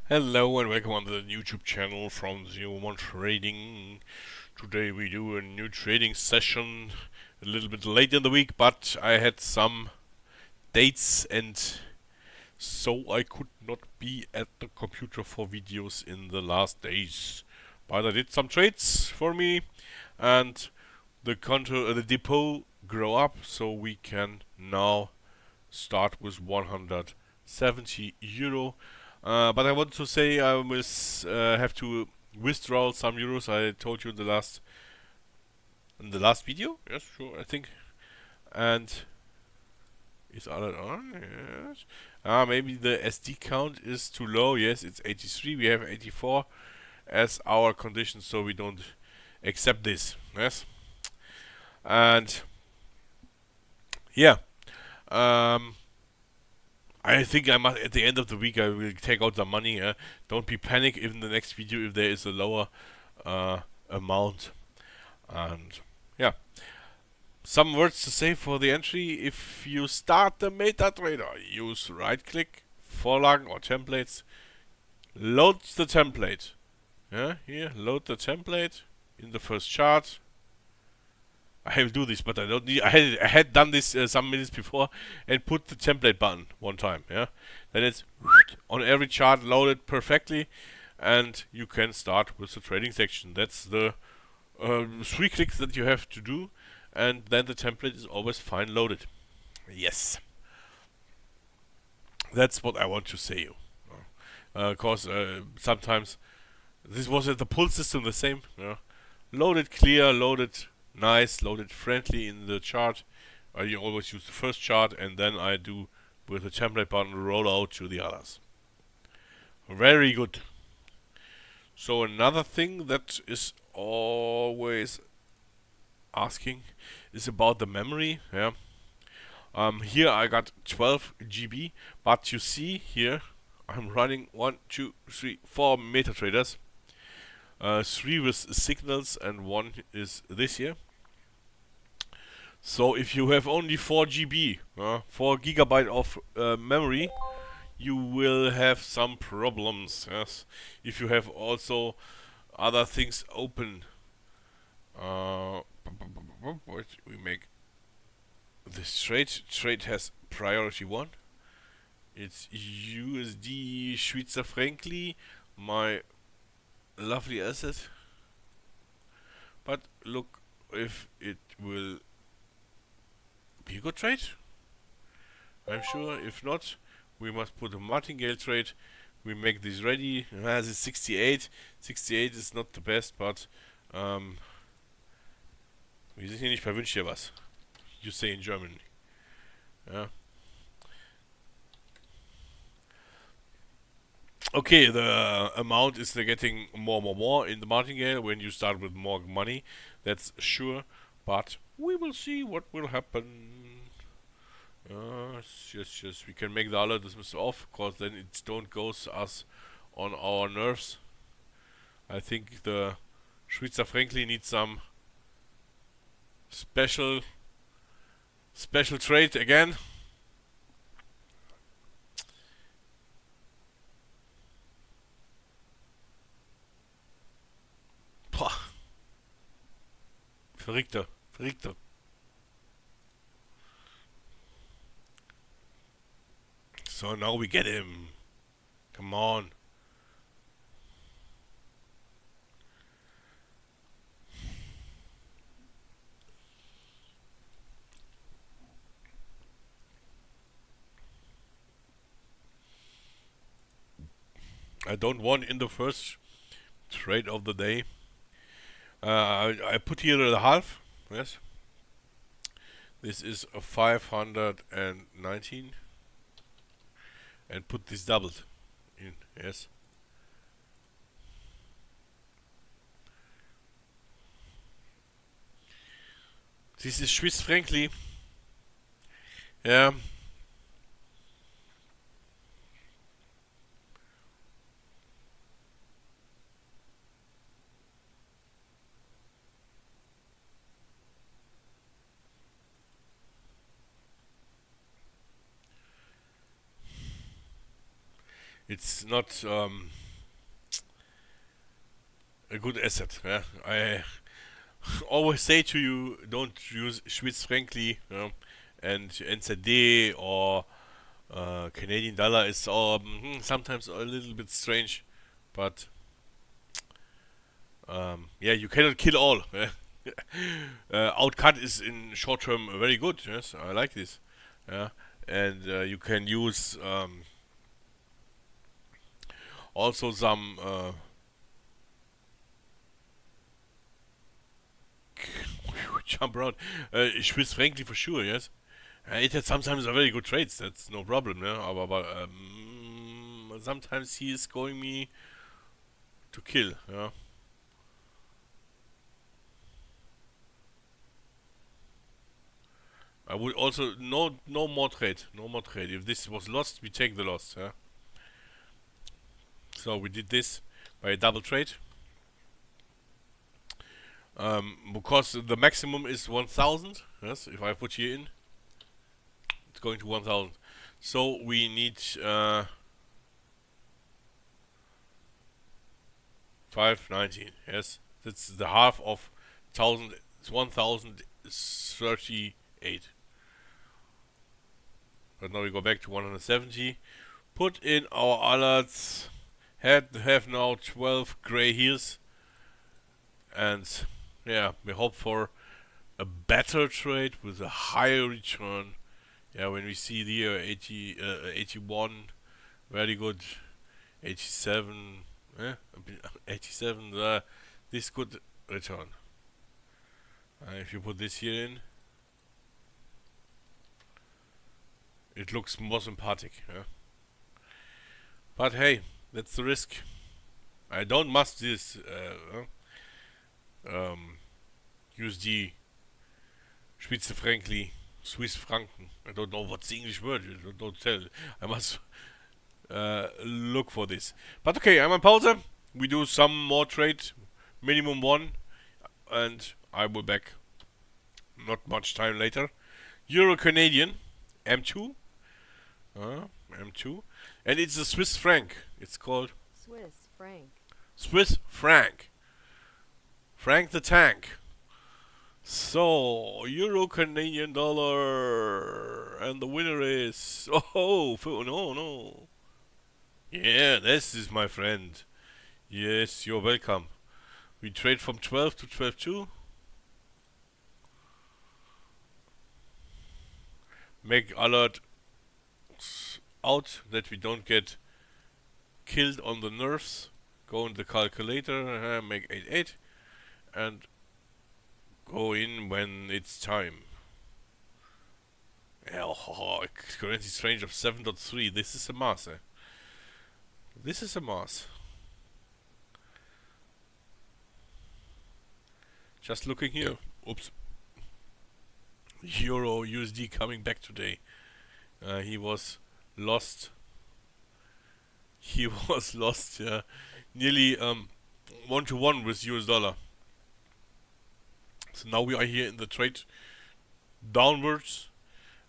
Hello and welcome on the YouTube channel from 01 Trading. Today we do a new trading session a little bit late in the week, but I had some dates and so I could not be at the computer for videos in the last days. But I did some trades for me and the depot grow up, so we can now start with 170 euro. But I want to say I will have to withdraw some euros. I told you in the last video. Yes, sure, I think. And is all that on? Yes. Maybe the SD count is too low. Yes, it's 83. We have 84 as our condition, so we don't accept this. Yes. And yeah. Um, I think I must at the end of the week I will take out the money. Don't be panic in the next video if there is a lower amount. And yeah, some words to say for the entry. If you start the MetaTrader, use right click, Vorlagen or templates, load the template. Yeah, here load the template in the first chart. I will do this, but I don't need. I had done this some minutes before and put the template button one time. Yeah, then it's on every chart loaded perfectly, and you can start with the trading section. That's the 3 clicks that you have to do, and then the template is always fine loaded. Yes, that's what I want to say. You, because sometimes this was at the pull system the same. Loaded clear, loaded nice, loaded friendly in the chart. You always use the first chart, and then I do with the template button roll out to the others. Very good. So another thing that is always asking is about the memory. Yeah. Here I got 12 GB, but you see here I'm running 1, 2, 3, 4 MetaTraders. 3 with signals and 1 is this here. So if you have only 4 GB, 4 gigabyte of memory, you will have some problems. Yes, if you have also other things open. We make this trade. Trade has priority 1. It's USD Schweizer Frankli, my lovely asset. But look if it will be a good trade. I'm sure. If not, we must put a martingale trade. We make this ready. This is 68. 68 is not the best, but wir sind hier nicht verwünscht dir was. You say in German. Yeah. Okay, the amount is getting more in the martingale when you start with more money. That's sure, but we will see what will happen. Yes. We can make the alert dismiss off, because then it don't goes us on our nerves. I think the Schweizer Frankli needs some special trade again. Pah. Verrückter. So now we get him. Come on. I don't want in the first trade of the day. I put here the half. Yes. This is a 519. And put this doubled in. Yes. This is Swiss frankly. Yeah. it's not a good asset. Yeah? I always say to you, don't use Swiss frankly, and NZD or Canadian dollar is sometimes a little bit strange, but yeah, you cannot kill all. Outcut is in short term very good. Yes, I like this. Yeah, and you can use also some jump around. Swiss frankly for sure. Yes, it had sometimes a very good trades. That's no problem. Yeah, but sometimes he is going me to kill. Yeah. I would also no more trade, no more trade. If this was lost, we take the loss. Yeah. So we did this by a double trade. Because the maximum is 1,000. Yes, if I put here in, it's going to 1,000. So we need 519. Yes, that's the half of 1,038. But now we go back to 170. Put in our alerts. Have now 12 gray hairs, and yeah, we hope for a better trade with a higher return. Yeah, when we see the 81, very good. 87, 87, this good return. If you put this here in, it looks more sympathetic. Yeah? But hey, that's the risk. I don't must this USD, Schweizer Frankly, Swiss Franken. I don't know what's the English word. Don't tell. I must look for this. But okay, I'm on pause. We do some more trade, minimum one, and I will back not much time later. Euro Canadian, M2. M2. And it's a Swiss franc. It's called Swiss franc. Swiss franc. Frank the Tank. So, Euro Canadian dollar. And the winner is. Oh, no. Yeah, this is my friend. Yes, you're welcome. We trade from 12 to 12.2. Make alert out that we don't get killed on the nerves. Go in the calculator, make 8.8, and go in when it's time. Currency range of 7.3. This is a mass. This is a mass. Just looking here. Oops. Euro USD coming back today. He was lost. He was lost. Nearly 1-to-1 with US dollar. So now we are here in the trade downwards.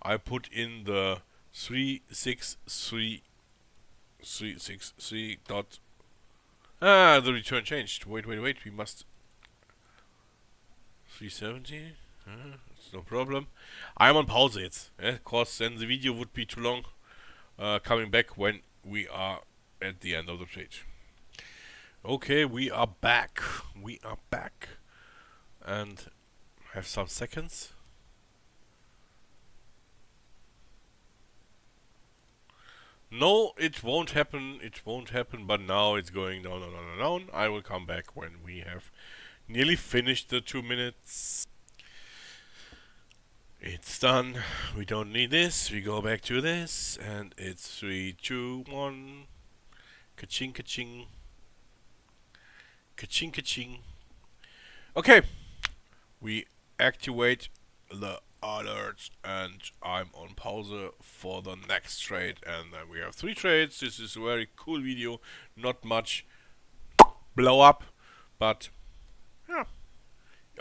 I put in the 363 dot. The return changed. Wait. We must 370. It's no problem. I'm on pause jetzt. Cause then the video would be too long. Coming back when we are at the end of the trade. Okay, we are back. And have some seconds. No, it won't happen. But now it's going down. I will come back when we have nearly finished the 2 minutes. It's done. We don't need this. We go back to this. And it's 3, 2, 1. Ka-ching, ka-ching. Ka-ching, ka-ching. Okay. We activate the alerts. And I'm on pause for the next trade. And then we have 3 trades. This is a very cool video. Not much blow up. But, yeah.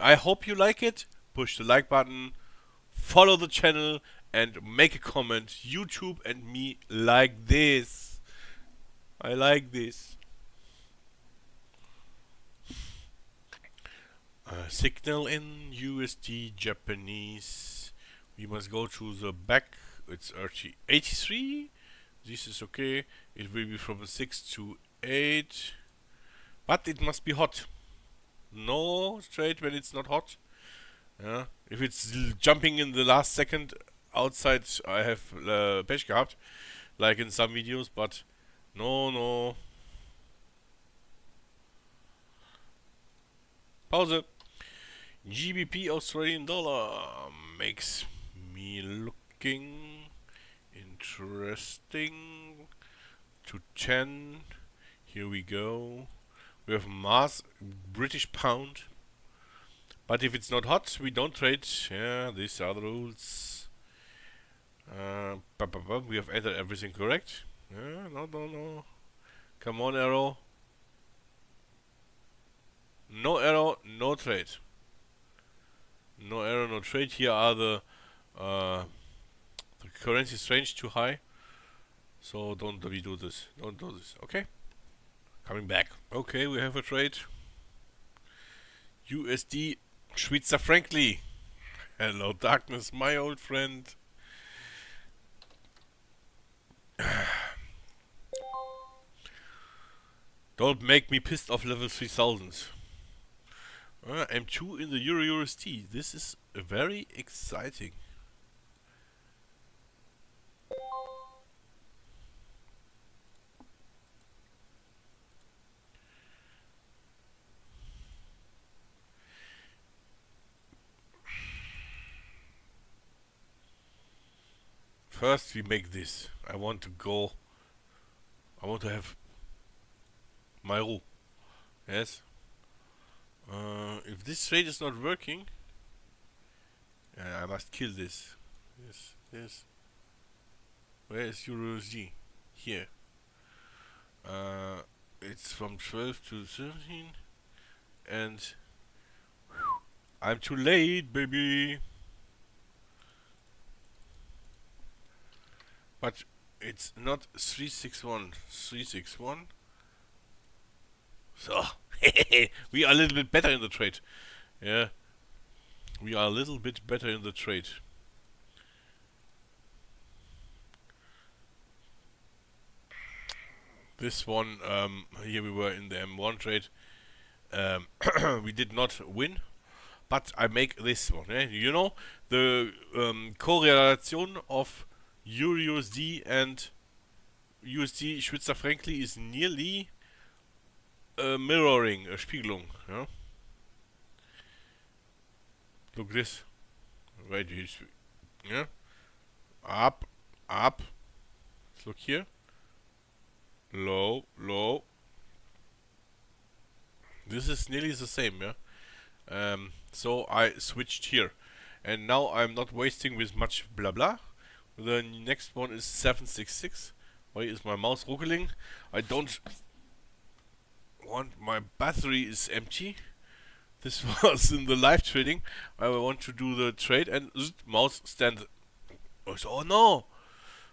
I hope you like it. Push the like button. Follow the channel and make a comment. YouTube and me like this. I like this. Signal in USD Japanese. We must go to the back. It's 83. This is okay. It will be from 6 to 8. But it must be hot. No trade when it's not hot. Yeah. If it's jumping in the last second outside, I have Pech gehabt. Like in some videos, but no. Pause. GBP Australian dollar makes me looking interesting to 10. Here we go. We have Mars British pound. But if it's not hot, we don't trade. Yeah, these are the rules. We have entered everything correct. No. Come on, arrow. No arrow, no trade. No error, no trade. Here are the currency is range too high. So don't we do this. Don't do this. Okay? Coming back. Okay, we have a trade. USD Schweizer Frankly. Hello darkness, my old friend. Don't make me pissed off level 3000. M2 in the Euro USD. This is very exciting. First we make this. I want to have my roux. Yes. If this trade is not working, I must kill this. Yes. Where is EURUSD? Here. It's from 12 to 13, and I'm too late, baby. But it's not 361. 361. So we are a little bit better in the trade. Yeah. We are a little bit better in the trade. This one, here we were in the M1 trade. We did not win, but I make this one. You know, the correlation of EURUSD and USD Schweizer Frankly is nearly mirroring, a Spiegelung. Yeah? Look this. Wait, yeah? Up. Let's look here. Low. This is nearly the same, yeah? So I switched here. And now I'm not wasting with much blah blah. The next one is 766. Why is my mouse ruckling? I don't want, my battery is empty. This was in the live trading. I want to do the trade and mouse stand. Oh no!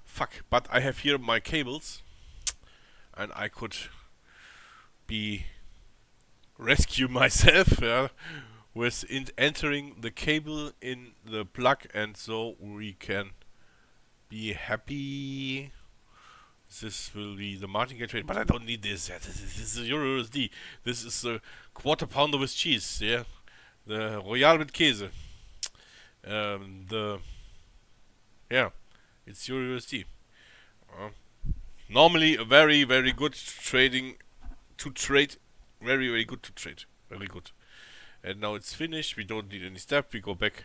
Fuck, but I have here my cables. And I could rescue myself, yeah, with entering the cable in the plug, and so we can be happy. This will be the martingale trade, but I don't need this. Yeah, this is a EURUSD. This is a quarter pounder with cheese. Yeah, the Royal mit Käse. It's EURUSD. Normally a very good trading to trade. Very good to trade. Very good. And now it's finished. We don't need any step. We go back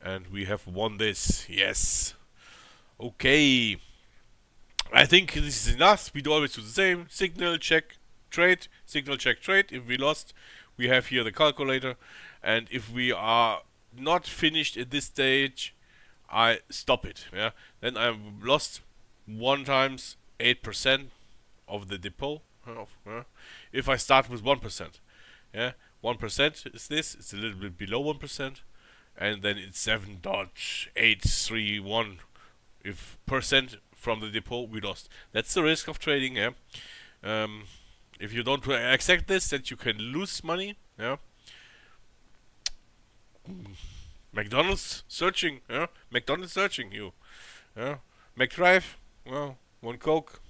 and we have won this. Yes. Okay. I think this is enough. We do always do the same. Signal, check, trade. Signal, check, trade. If we lost, we have here the calculator. And if we are not finished at this stage, I stop it. Yeah. Then I've lost 1 times 8% of the depot. If I start with 1%, yeah, 1% is this. It's a little bit below 1%, and then it's 7.831. If percent from the depot we lost. That's the risk of trading. Yeah, If you don't accept this, that you can lose money. Yeah. McDonald's searching. Yeah. McDonald's searching you. Yeah. McDrive. Well, one Coke,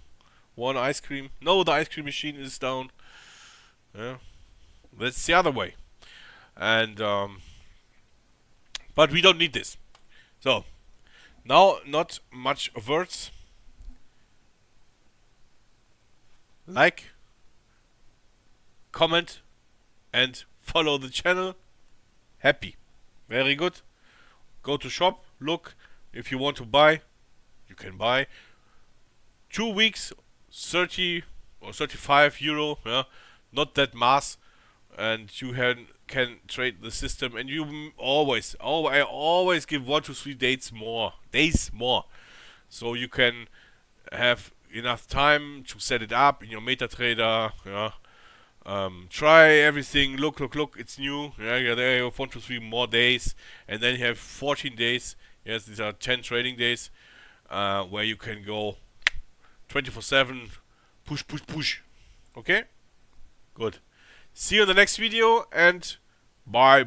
one ice cream. No, the ice cream machine is down. Yeah. That's the other way. And but we don't need this. So now, not much words. Like, comment, and follow the channel. Happy. Very good. Go to shop, look. If you want to buy, you can buy. 2 weeks, 30 or 35 euro. Yeah, not that mass, and you can trade the system. And you I always give 1 to 3 days more. So you can have enough time to set it up in your MetaTrader. Yeah. Try everything. Look. It's new. Yeah, there you have 1 to 3 more days, and then you have 14 days. Yes, these are 10 trading days, where you can go 24/7. Push. Okay. Good. See you in the next video, and bye.